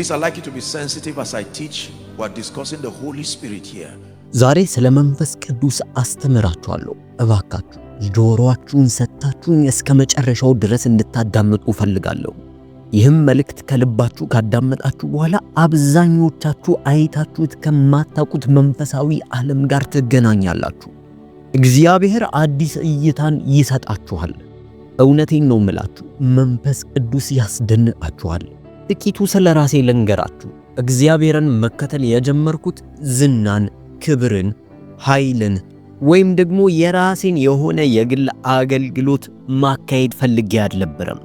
Please, I'd like you to be sensitive as I teach. We're discussing the Holy Spirit here. ዛሬ ስለ መንፈስ ቅዱስ አስተምራችኋለሁ። እባካችሁ ጆሮአችሁን ሰጥታችሁኝ እስከ መጨረሻው ድረስ እንድታዳምጡ ፈልጋለሁ። ይህም መልእክት ከልባችሁ ካዳመጣችሁ በኋላ አብዛኞቻችሁ አይታችሁት ከማታውቁት መንፈሳዊ ዓለም ጋር ትገናኛላችሁ። እግዚአብሔር አዲስ እይታን ይሰጣችኋል። እውነቴን ነው የምላችሁ፣ መንፈስ ቅዱስ ያስደንቃችኋል። ጥቂቱ ስለ ራሴ ልንገራችሁ። እግዚአብሔርን መከተል የጀመርኩት ዝናን፣ ክብርን፣ ኃይልን ወይም ደግሞ የራሴን የሆነ የግል አገልግሎት ማካሄድ ፈልጌ አልነበረም።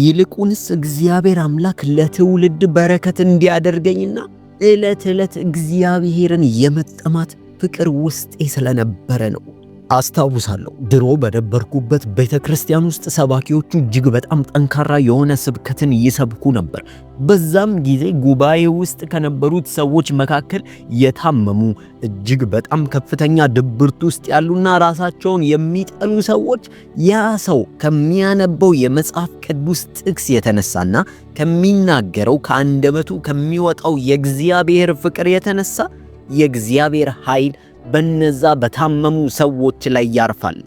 ይልቁንስ እግዚአብሔር አምላክ ለትውልድ በረከት እንዲያደርገኝና ዕለት ዕለት እግዚአብሔርን የመጠማት ፍቅር ውስጤ ስለነበረ ነው። አስታውሳለሁ ድሮ በነበርኩበት ቤተክርስቲያን ውስጥ ሰባኪዎቹ እጅግ በጣም ጠንካራ የሆነ ስብከትን ይሰብኩ ነበር። በዛም ጊዜ ጉባኤ ውስጥ ከነበሩት ሰዎች መካከል የታመሙ እጅግ በጣም ከፍተኛ ድብርት ውስጥ ያሉና ራሳቸውን የሚጠሉ ሰዎች ያ ሰው ከሚያነበው የመጽሐፍ ቅዱስ ጥቅስ የተነሳና ከሚናገረው ከአንደበቱ ከሚወጣው የእግዚአብሔር ፍቅር የተነሳ የእግዚአብሔር ኃይል በነዛ በታመሙ ሰዎች ላይ ያርፋል።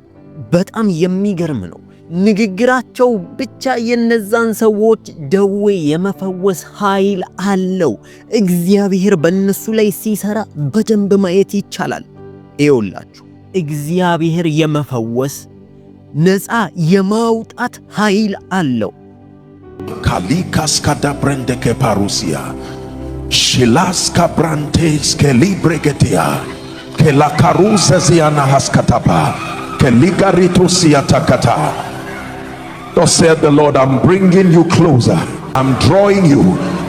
በጣም የሚገርም ነው። ንግግራቸው ብቻ የነዛን ሰዎች ደዌ የመፈወስ ኃይል አለው። እግዚአብሔር በእነሱ ላይ ሲሰራ በደንብ ማየት ይቻላል። ይኸውላችሁ እግዚአብሔር የመፈወስ ነፃ የማውጣት ኃይል አለው። ካሊካስ ካዳብረንደ ከፓሩሲያ ሽላስ ካብራንቴስ ከሊብሬገቲያ ከላካሩዘ ዚያና ሐስከታባ ከሊጋሪቱሲያ ተከታ Thus said the Lord, I'm bringing you closer. I'm drawing you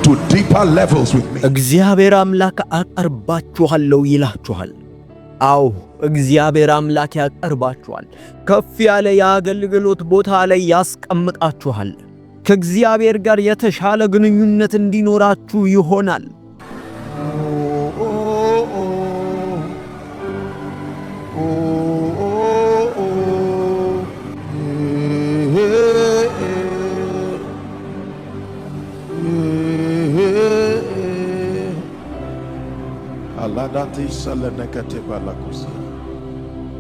to deeper levels with me. እግዚአብሔር አምላክ አቀርባችኋለሁ ይላችኋል። አዎ እግዚአብሔር አምላክ ያቀርባችኋል። ከፍ ያለ የአገልግሎት ቦታ ላይ ያስቀምጣችኋል። ከእግዚአብሔር ጋር የተሻለ ግንኙነት እንዲኖራችሁ ይሆናል።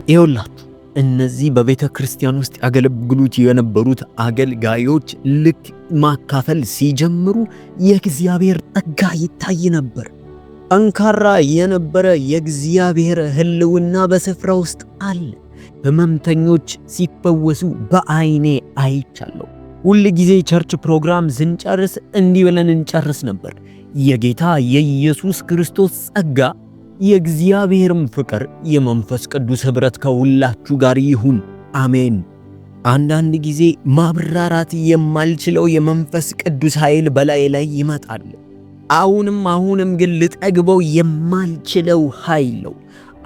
ይኸውላችሁ እነዚህ በቤተ ክርስቲያን ውስጥ ያገለግሉት የነበሩት አገልጋዮች ልክ ማካፈል ሲጀምሩ የእግዚአብሔር ጸጋ ይታይ ነበር። ጠንካራ የነበረ የእግዚአብሔር ሕልውና በስፍራ ውስጥ አለ። ሕመምተኞች ሲፈወሱ በዓይኔ አይቻለሁ። ሁል ጊዜ ቸርች ፕሮግራም ስንጨርስ እንዲህ ብለን እንጨርስ ነበር። የጌታ የኢየሱስ ክርስቶስ ጸጋ፣ የእግዚአብሔርም ፍቅር፣ የመንፈስ ቅዱስ ኅብረት ከሁላችሁ ጋር ይሁን፣ አሜን። አንዳንድ ጊዜ ማብራራት የማልችለው የመንፈስ ቅዱስ ኃይል በላይ ላይ ይመጣል። አሁንም ግን ልጠግበው የማልችለው ኃይል ነው።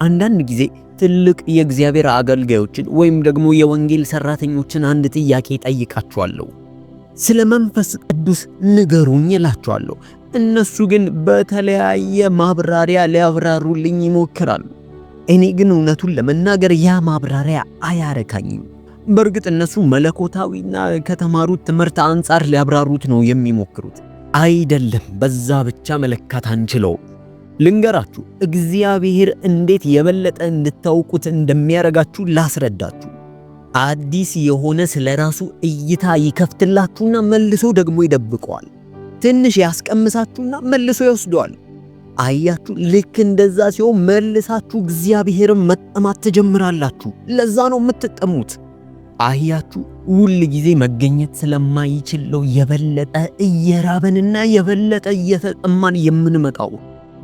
አንዳንድ ጊዜ ትልቅ የእግዚአብሔር አገልጋዮችን ወይም ደግሞ የወንጌል ሰራተኞችን አንድ ጥያቄ ጠይቃቸዋለሁ። ስለ መንፈስ ቅዱስ ንገሩኝ እላቸዋለሁ። እነሱ ግን በተለያየ ማብራሪያ ሊያብራሩልኝ ይሞክራሉ። እኔ ግን እውነቱን ለመናገር ያ ማብራሪያ አያረካኝም። በእርግጥ እነሱ መለኮታዊና ከተማሩት ትምህርት አንጻር ሊያብራሩት ነው የሚሞክሩት። አይደለም፣ በዛ ብቻ መለካት አንችለው። ልንገራችሁ እግዚአብሔር እንዴት የበለጠ እንድታውቁት እንደሚያረጋችሁ ላስረዳችሁ። አዲስ የሆነ ስለራሱ እይታ ይከፍትላችሁና መልሶ ደግሞ ይደብቀዋል። ትንሽ ያስቀምሳችሁና መልሶ ይወስደዋል። አያችሁ፣ ልክ እንደዛ ሲሆን መልሳችሁ እግዚአብሔርን መጠማት ትጀምራላችሁ። ለዛ ነው የምትጠሙት። አያችሁ፣ ሁል ጊዜ መገኘት ስለማይችል ነው የበለጠ እየራበንና የበለጠ እየተጠማን የምንመጣው።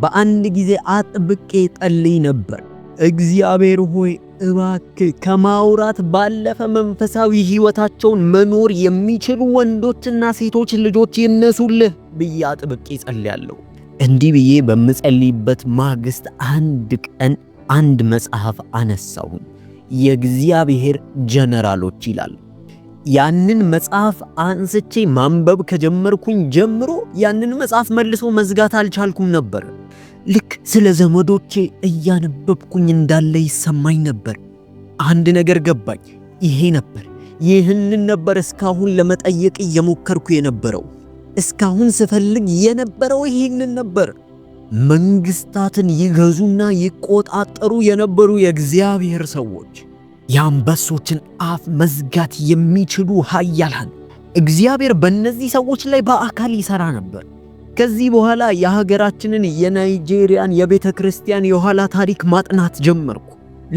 በአንድ ጊዜ አጥብቄ ጸልይ ነበር። እግዚአብሔር ሆይ እባክህ ከማውራት ባለፈ መንፈሳዊ ሕይወታቸውን መኖር የሚችሉ ወንዶችና ሴቶች ልጆች ይነሱልህ ብዬ አጥብቄ ጸልያለሁ። እንዲህ ብዬ በምጸልይበት ማግስት አንድ ቀን አንድ መጽሐፍ አነሳሁኝ። የእግዚአብሔር ጀነራሎች ይላል። ያንን መጽሐፍ አንስቼ ማንበብ ከጀመርኩኝ ጀምሮ ያንን መጽሐፍ መልሶ መዝጋት አልቻልኩም ነበር። ልክ ስለ ዘመዶቼ እያነበብኩኝ እንዳለ ይሰማኝ ነበር። አንድ ነገር ገባኝ። ይሄ ነበር ይህንን ነበር እስካሁን ለመጠየቅ እየሞከርኩ የነበረው። እስካሁን ስፈልግ የነበረው ይሄንን ነበር። መንግስታትን ይገዙና ይቆጣጠሩ የነበሩ የእግዚአብሔር ሰዎች፣ የአንበሶችን አፍ መዝጋት የሚችሉ ኃያላን፣ እግዚአብሔር በእነዚህ ሰዎች ላይ በአካል ይሰራ ነበር። ከዚህ በኋላ የሀገራችንን የናይጄሪያን የቤተ ክርስቲያን የኋላ ታሪክ ማጥናት ጀመርኩ።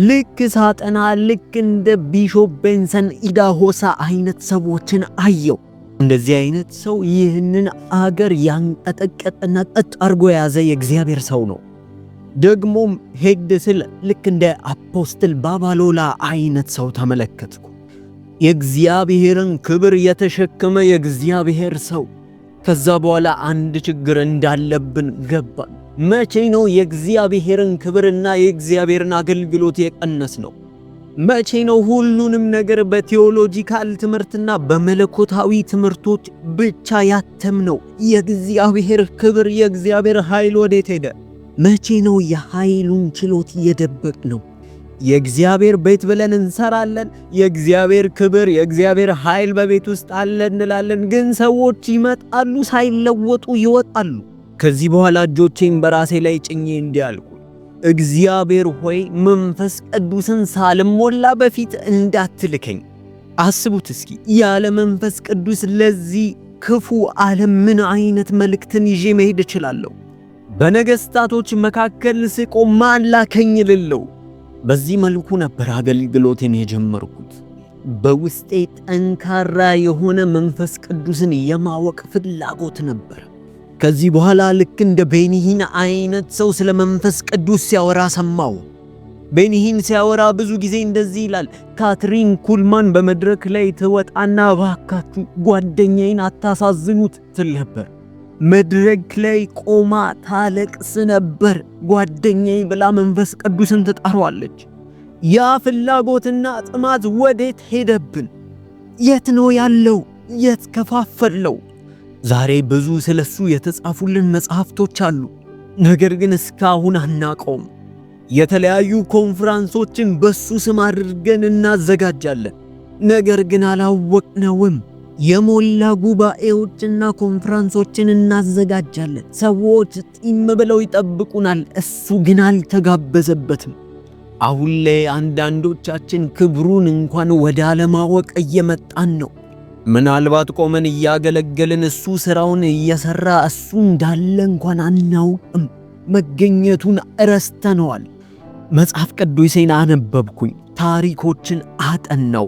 ልክ ሳጠና ልክ እንደ ቢሾፕ ቤንሰን ኢዳሆሳ አይነት ሰዎችን አየው። እንደዚህ አይነት ሰው ይህንን አገር ያንቀጠቀጠና ቀጥ አርጎ የያዘ የእግዚአብሔር ሰው ነው። ደግሞም ሄድ ስል ልክ እንደ አፖስትል ባባሎላ አይነት ሰው ተመለከትኩ። የእግዚአብሔርን ክብር የተሸከመ የእግዚአብሔር ሰው። ከዛ በኋላ አንድ ችግር እንዳለብን ገባን። መቼ ነው የእግዚአብሔርን ክብርና የእግዚአብሔርን አገልግሎት የቀነስ ነው? መቼ ነው ሁሉንም ነገር በቴዎሎጂካል ትምህርትና በመለኮታዊ ትምህርቶች ብቻ ያተም ነው? የእግዚአብሔር ክብር የእግዚአብሔር ኃይል ወዴት ሄደ? መቼ ነው የኃይሉን ችሎት የደበቅ ነው? የእግዚአብሔር ቤት ብለን እንሰራለን። የእግዚአብሔር ክብር የእግዚአብሔር ኃይል በቤት ውስጥ አለ እንላለን። ግን ሰዎች ይመጣሉ፣ ሳይለወጡ ይወጣሉ። ከዚህ በኋላ እጆቼን በራሴ ላይ ጭኜ እንዲህ አልኩ፣ እግዚአብሔር ሆይ መንፈስ ቅዱስን ሳልሞላ በፊት እንዳትልከኝ። አስቡት እስኪ ያለ መንፈስ ቅዱስ ለዚህ ክፉ ዓለም ምን አይነት መልእክትን ይዤ መሄድ እችላለሁ? በነገስታቶች መካከል ስቆም ማን ላከኝ ልለው? በዚህ መልኩ ነበር አገልግሎትን የጀመርኩት። በውስጤ ጠንካራ የሆነ መንፈስ ቅዱስን የማወቅ ፍላጎት ነበር። ከዚህ በኋላ ልክ እንደ ቤኒሂን አይነት ሰው ስለ መንፈስ ቅዱስ ሲያወራ ሰማው። ቤኒሂን ሲያወራ ብዙ ጊዜ እንደዚህ ይላል። ካትሪን ኩልማን በመድረክ ላይ ትወጣና እባካችሁ ጓደኛዬን አታሳዝኑት ትል ነበር። መድረክ ላይ ቆማ ታለቅስ ነበር። ጓደኛዬ ብላ መንፈስ ቅዱስን ትጠራዋለች። ያ ፍላጎትና ጥማት ወዴት ሄደብን? የት ነው ያለው? የት ከፋፈለው? ዛሬ ብዙ ስለሱ የተጻፉልን መጽሐፍቶች አሉ፣ ነገር ግን እስካሁን አናቀውም። የተለያዩ ኮንፈረንሶችን በሱ ስም አድርገን እናዘጋጃለን፣ ነገር ግን አላወቅነውም። የሞላ ጉባኤዎችና ኮንፈረንሶችን እናዘጋጃለን። ሰዎች ጢም ብለው ይጠብቁናል፣ እሱ ግን አልተጋበዘበትም። አሁን ላይ አንዳንዶቻችን ክብሩን እንኳን ወደ አለማወቅ እየመጣን ነው። ምናልባት ቆመን እያገለገልን እሱ ስራውን እየሰራ እሱ እንዳለ እንኳን አናውቅም። መገኘቱን ረስተነዋል። መጽሐፍ ቅዱሴን አነበብኩኝ፣ ታሪኮችን አጠናው።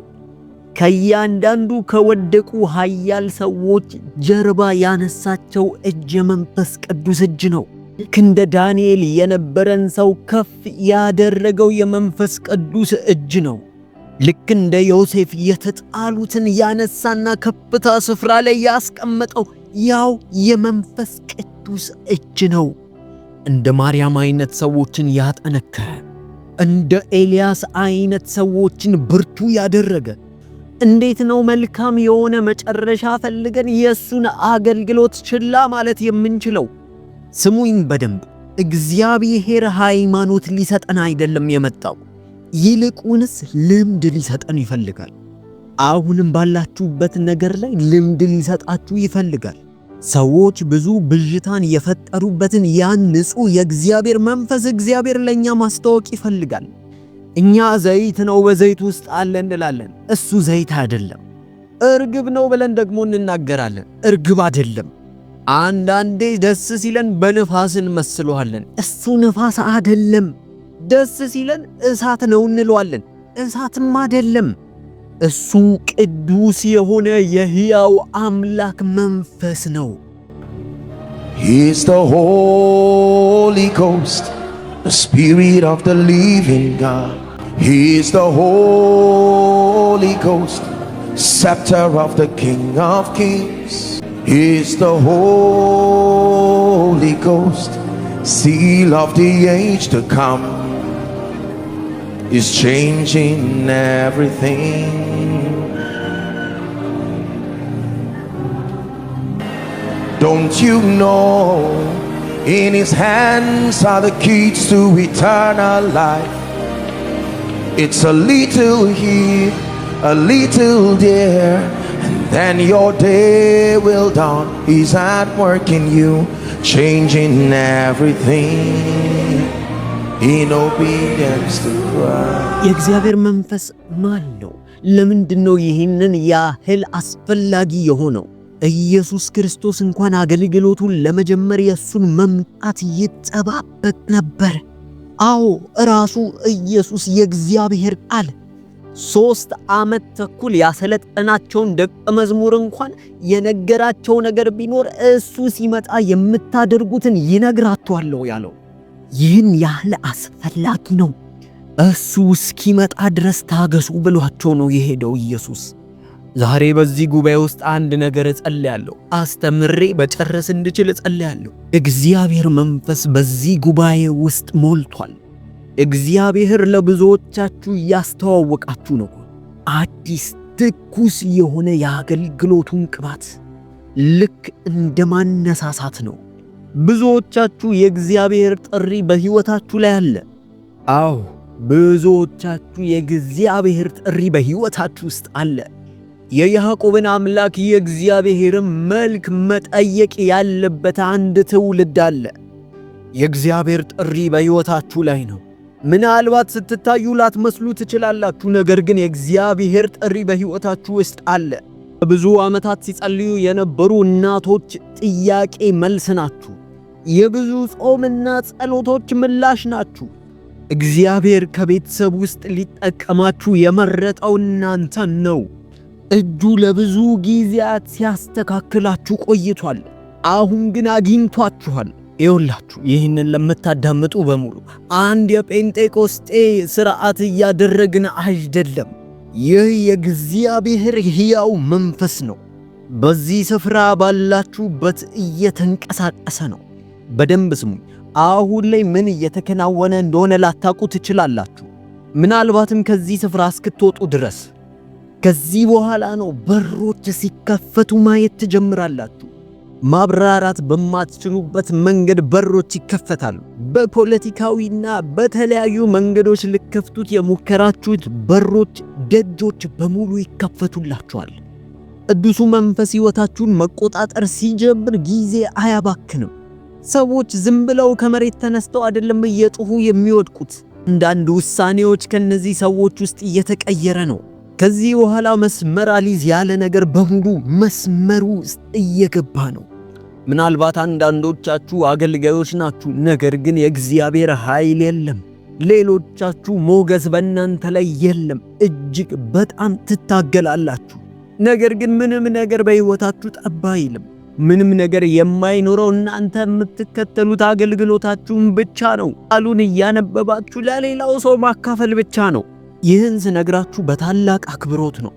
ከእያንዳንዱ ከወደቁ ኃያል ሰዎች ጀርባ ያነሳቸው እጅ የመንፈስ ቅዱስ እጅ ነው። ልክ እንደ ዳንኤል የነበረን ሰው ከፍ ያደረገው የመንፈስ ቅዱስ እጅ ነው። ልክ እንደ ዮሴፍ የተጣሉትን ያነሳና ከፍታ ስፍራ ላይ ያስቀመጠው ያው የመንፈስ ቅዱስ እጅ ነው። እንደ ማርያም አይነት ሰዎችን ያጠነከረ፣ እንደ ኤልያስ አይነት ሰዎችን ብርቱ ያደረገ። እንዴት ነው መልካም የሆነ መጨረሻ ፈልገን የሱን አገልግሎት ችላ ማለት የምንችለው? ስሙኝ በደንብ። እግዚአብሔር ሃይማኖት ሊሰጠን አይደለም የመጣው፣ ይልቁንስ ልምድ ሊሰጠን ይፈልጋል። አሁንም ባላችሁበት ነገር ላይ ልምድ ሊሰጣችሁ ይፈልጋል። ሰዎች ብዙ ብዥታን የፈጠሩበትን ያን ንጹህ የእግዚአብሔር መንፈስ እግዚአብሔር ለኛ ማስተዋወቅ ይፈልጋል። እኛ ዘይት ነው በዘይት ውስጥ አለ እንላለን፣ እሱ ዘይት አይደለም። እርግብ ነው ብለን ደግሞ እንናገራለን፣ እርግብ አይደለም። አንዳንዴ ደስ ሲለን በንፋስ እንመስለዋለን፣ እሱ ንፋስ አይደለም። ደስ ሲለን እሳት ነው እንለዋለን፣ እሳትም አይደለም። እሱ ቅዱስ የሆነ የሕያው አምላክ መንፈስ ነው። He is the Holy Ghost, the Spirit of the living God. He is the Holy Ghost, scepter of the King of Kings. He is the Holy Ghost, seal of the age to come. Is changing everything. Don't you know in his hands are the keys to eternal life? It's a little here, a little there, then your day will dawn. He's at work in you, changing everything in obedience to Christ. የእግዚአብሔር መንፈስ ማን ነው? ለምንድነው ይህንን ያህል አስፈላጊ የሆነው? ኢየሱስ ክርስቶስ እንኳን አገልግሎቱን ለመጀመር የሱን መምጣት ይጠባበቅ ነበር። አዎ ራሱ ኢየሱስ የእግዚአብሔር ቃል 3 ዓመት ተኩል ያሰለጠናቸውን ደቀ መዝሙር እንኳን የነገራቸው ነገር ቢኖር እሱ ሲመጣ የምታደርጉትን ይነግራችኋል ያለው ይህን ያህል አስፈላጊ ነው። እሱ እስኪመጣ ድረስ ታገሱ ብሏቸው ነው የሄደው ኢየሱስ። ዛሬ በዚህ ጉባኤ ውስጥ አንድ ነገር እጸልያለሁ፣ አስተምሬ በጨረስ እንድችል እጸልያለሁ። እግዚአብሔር መንፈስ በዚህ ጉባኤ ውስጥ ሞልቷል። እግዚአብሔር ለብዙዎቻችሁ ያስተዋወቃችሁ ነው። አዲስ ትኩስ የሆነ የአገልግሎቱን ቅባት ልክ እንደ ማነሳሳት ነው። ብዙዎቻችሁ የእግዚአብሔር ጥሪ በሕይወታችሁ ላይ አለ። አዎ ብዙዎቻችሁ የእግዚአብሔር ጥሪ በሕይወታችሁ ውስጥ አለ። የያዕቆብን አምላክ የእግዚአብሔርን መልክ መጠየቅ ያለበት አንድ ትውልድ አለ። የእግዚአብሔር ጥሪ በሕይወታችሁ ላይ ነው። ምናልባት ስትታዩ ላትመስሉ ትችላላችሁ፣ ነገር ግን የእግዚአብሔር ጥሪ በሕይወታችሁ ውስጥ አለ። ብዙ ዓመታት ሲጸልዩ የነበሩ እናቶች ጥያቄ መልስ ናችሁ። የብዙ ጾምና ጸሎቶች ምላሽ ናችሁ። እግዚአብሔር ከቤተሰብ ውስጥ ሊጠቀማችሁ የመረጠው እናንተን ነው። እጁ ለብዙ ጊዜያት ሲያስተካክላችሁ ቆይቷል። አሁን ግን አግኝቷችኋል። ይኸውላችሁ ይህንን ለምታዳምጡ በሙሉ አንድ የጴንጤቆስጤ ሥርዓት እያደረግን አይደለም። ይህ የእግዚአብሔር ሕያው መንፈስ ነው። በዚህ ስፍራ ባላችሁበት እየተንቀሳቀሰ ነው። በደንብ ስሙ። አሁን ላይ ምን እየተከናወነ እንደሆነ ላታውቁ ትችላላችሁ። ምናልባትም ከዚህ ስፍራ እስክትወጡ ድረስ። ከዚህ በኋላ ነው በሮች ሲከፈቱ ማየት ትጀምራላችሁ። ማብራራት በማትችሉበት መንገድ በሮች ይከፈታሉ። በፖለቲካዊና በተለያዩ መንገዶች ልከፍቱት የሞከራችሁት በሮች፣ ደጆች በሙሉ ይከፈቱላችኋል። ቅዱሱ መንፈስ ሕይወታችሁን መቆጣጠር ሲጀምር ጊዜ አያባክንም። ሰዎች ዝም ብለው ከመሬት ተነስተው አይደለም እየጮሁ የሚወድቁት። አንዳንድ ውሳኔዎች ከነዚህ ሰዎች ውስጥ እየተቀየረ ነው። ከዚህ በኋላ መስመር አልይዝ ያለ ነገር በሙሉ መስመሩ ውስጥ እየገባ ነው። ምናልባት አንዳንዶቻችሁ አገልጋዮች ናችሁ፣ ነገር ግን የእግዚአብሔር ኃይል የለም። ሌሎቻችሁ ሞገስ በእናንተ ላይ የለም። እጅግ በጣም ትታገላላችሁ፣ ነገር ግን ምንም ነገር በሕይወታችሁ ጠብ አይልም። ምንም ነገር የማይኖረው እናንተ የምትከተሉት አገልግሎታችሁን ብቻ ነው። ቃሉን እያነበባችሁ ለሌላው ሰው ማካፈል ብቻ ነው። ይህን ስነግራችሁ በታላቅ አክብሮት ነው።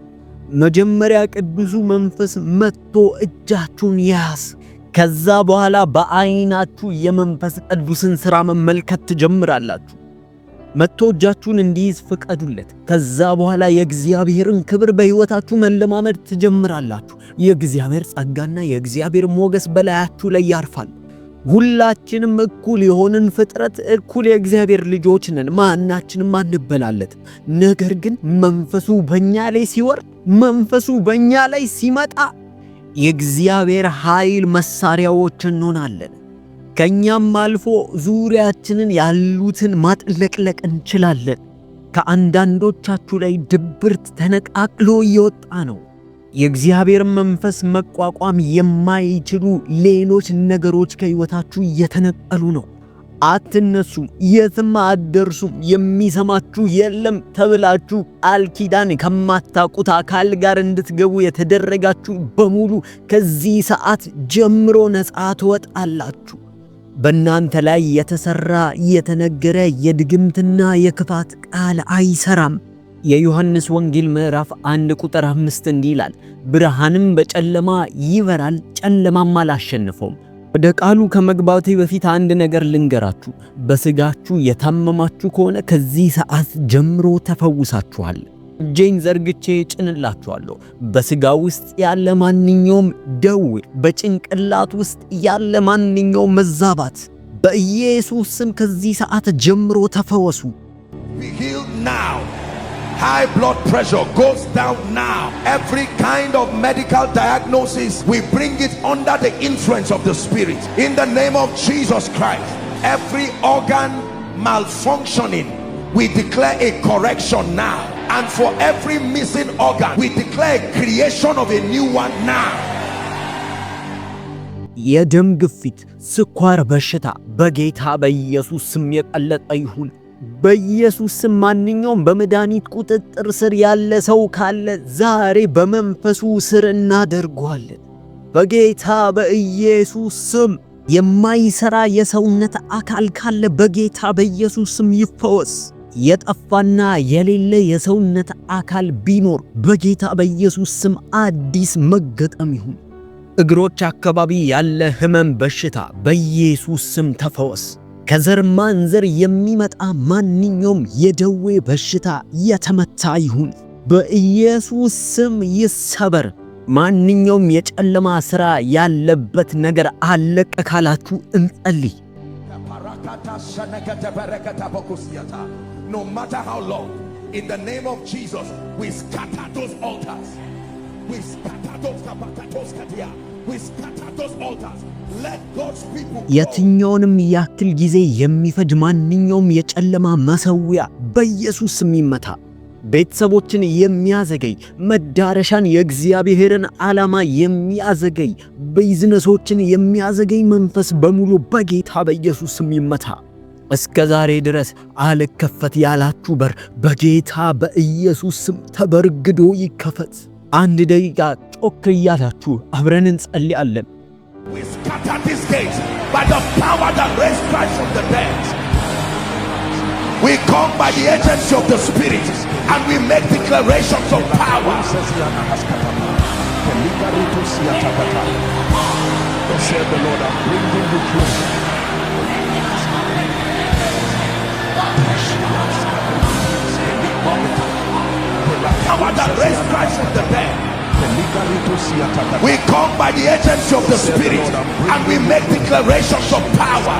መጀመሪያ ቅዱሱ መንፈስ መጥቶ እጃችሁን ያዝ። ከዛ በኋላ በአይናችሁ የመንፈስ ቅዱስን ሥራ መመልከት ትጀምራላችሁ። መጥቶ እጃችሁን እንዲይዝ ፍቀዱለት። ከዛ በኋላ የእግዚአብሔርን ክብር በሕይወታችሁ መለማመድ ትጀምራላችሁ። የእግዚአብሔር ጸጋና የእግዚአብሔር ሞገስ በላያችሁ ላይ ያርፋል። ሁላችንም እኩል የሆንን ፍጥረት፣ እኩል የእግዚአብሔር ልጆች ነን። ማናችንም አንበላለት። ነገር ግን መንፈሱ በእኛ ላይ ሲወርድ፣ መንፈሱ በእኛ ላይ ሲመጣ የእግዚአብሔር ኃይል መሳሪያዎች እንሆናለን። ከኛም አልፎ ዙሪያችንን ያሉትን ማጥለቅለቅ እንችላለን። ከአንዳንዶቻችሁ ላይ ድብርት ተነቃቅሎ እየወጣ ነው። የእግዚአብሔር መንፈስ መቋቋም የማይችሉ ሌሎች ነገሮች ከሕይወታችሁ እየተነቀሉ ነው። አትነሱም፣ የትም አትደርሱም፣ የሚሰማችሁ የለም ተብላችሁ ቃል ኪዳን ከማታውቁት አካል ጋር እንድትገቡ የተደረጋችሁ በሙሉ ከዚህ ሰዓት ጀምሮ ነፃ ትወጣላችሁ። በእናንተ ላይ የተሰራ የተነገረ የድግምትና የክፋት ቃል አይሰራም። የዮሐንስ ወንጌል ምዕራፍ 1 ቁጥር 5 እንዲህ ይላል፣ ብርሃንም በጨለማ ይበራል፣ ጨለማም አላሸነፈውም። ወደ ቃሉ ከመግባቴ በፊት አንድ ነገር ልንገራችሁ። በስጋችሁ የታመማችሁ ከሆነ ከዚህ ሰዓት ጀምሮ ተፈውሳችኋል። እጄን ዘርግቼ ጭንላችኋለሁ። በስጋ ውስጥ ያለ ማንኛውም ደዌ፣ በጭንቅላት ውስጥ ያለ ማንኛውም መዛባት በኢየሱስ ስም ከዚህ ሰዓት ጀምሮ ተፈወሱ። Be healed now. High blood pressure goes down now. Every kind of medical diagnosis, we bring it under the influence of the Spirit in the name of Jesus Christ. Every organ malfunctioning, we declare a correction now. And for every missing organ, we declare creation of a new one now. የደም ግፊት፣ ስኳር በሽታ በጌታ በኢየሱስ ስም የቀለጠ ይሁን። በኢየሱስ ስም ማንኛውም በመድኃኒት ቁጥጥር ስር ያለ ሰው ካለ ዛሬ በመንፈሱ ስር እናደርገዋለን። በጌታ በኢየሱስ ስም የማይሰራ የሰውነት አካል ካለ በጌታ በኢየሱስ ስም ይፈወስ። የጠፋና የሌለ የሰውነት አካል ቢኖር በጌታ በኢየሱስ ስም አዲስ መገጠም ይሁን። እግሮች አካባቢ ያለ ህመም፣ በሽታ በኢየሱስ ስም ተፈወስ። ከዘር ማንዘር የሚመጣ ማንኛውም የደዌ በሽታ የተመታ ይሁን፣ በኢየሱስ ስም ይሰበር። ማንኛውም የጨለማ ሥራ ያለበት ነገር አለቀ ካላችሁ እንጸልይ። No matter how long, in the name of Jesus, we scatter those altars. We scatter those kapakatos. We scatter those altars. Let God's people go. የትኛውንም ያክል ጊዜ የሚፈጅ ማንኛውም የጨለማ መሰዊያ በኢየሱስ ስም ይመታ። ቤተሰቦችን የሚያዘገይ፣ መዳረሻን የእግዚአብሔርን ዓላማ የሚያዘገይ፣ ቢዝነሶችን የሚያዘገይ መንፈስ በሙሉ በጌታ በኢየሱስ ስም ይመታ። እስከ ዛሬ ድረስ አልከፈት ያላችሁ በር በጌታ በኢየሱስ ስም ተበርግዶ ይከፈት። አንድ ደቂቃ ጮክ እያላችሁ አብረን እንጸልያለን። We scatter this gate by the power that raised Christ from the dead. We come by the agency of the Spirit and we make declarations of power. Said the Lord, I'm bringing you closer. Power that raised Christ from the dead. We come by the agency of the Spirit and we make declarations of power.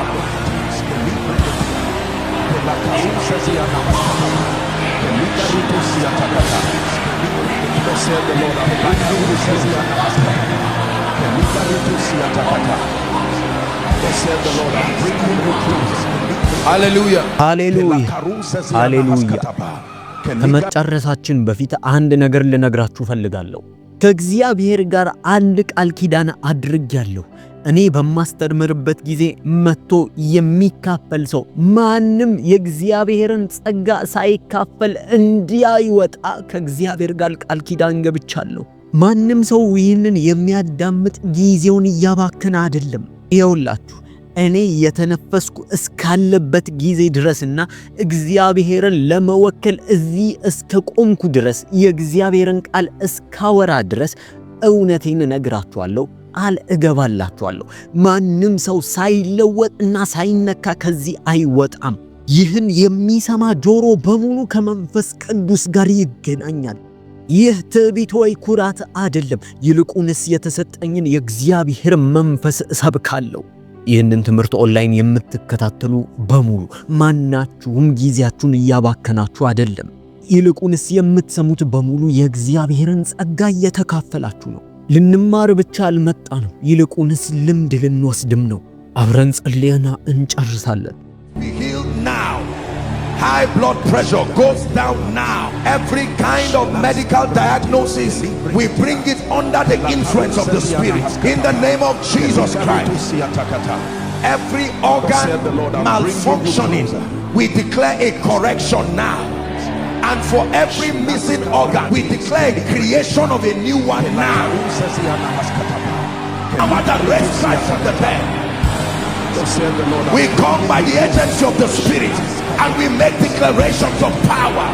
Hallelujah. ሃሌሉያ ሃሌሉያ። ከመጨረሳችን በፊት አንድ ነገር ልነግራችሁ ፈልጋለሁ። ከእግዚአብሔር ጋር አንድ ቃል ኪዳን አድርጌያለሁ። እኔ በማስተምርበት ጊዜ መጥቶ የሚካፈል ሰው ማንም የእግዚአብሔርን ጸጋ ሳይካፈል እንዲያይወጣ ከእግዚአብሔር ጋር ቃል ኪዳን ገብቻለሁ። ማንም ሰው ይህንን የሚያዳምጥ ጊዜውን እያባከነ አይደለም። ይኸውላችሁ እኔ የተነፈስኩ እስካለበት ጊዜ ድረስና እግዚአብሔርን ለመወከል እዚህ እስከ ቆምኩ ድረስ የእግዚአብሔርን ቃል እስካወራ ድረስ እውነቴን እነግራችኋለሁ፣ ቃል እገባላችኋለሁ። ማንም ሰው ሳይለወጥና ሳይነካ ከዚህ አይወጣም። ይህን የሚሰማ ጆሮ በሙሉ ከመንፈስ ቅዱስ ጋር ይገናኛል። ይህ ትዕቢት ወይ ኩራት አይደለም። ይልቁንስ የተሰጠኝን የእግዚአብሔር መንፈስ እሰብካለሁ። ይህንን ትምህርት ኦንላይን የምትከታተሉ በሙሉ ማናችሁም ጊዜያችሁን እያባከናችሁ አይደለም። ይልቁንስ የምትሰሙት በሙሉ የእግዚአብሔርን ጸጋ እየተካፈላችሁ ነው። ልንማር ብቻ አልመጣንም፣ ይልቁንስ ልምድ ልንወስድም ነው። አብረን ጸልየና እንጨርሳለን። Be healed now. High blood pressure goes down now. Every kind of medical diagnosis, we bring it under the influence of the Spirit in the name of Jesus Christ. Every organ malfunctioning, we declare a correction now. And for every missing organ, we declare creation of a new one now. Power that raised Christ from the dead. We come by the agency of the Spirit and we make declarations of power.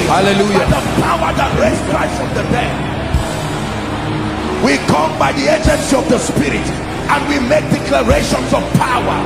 Hallelujah. By the power that raised Christ from the dead. We come by the agency of the Spirit and we make declarations of power.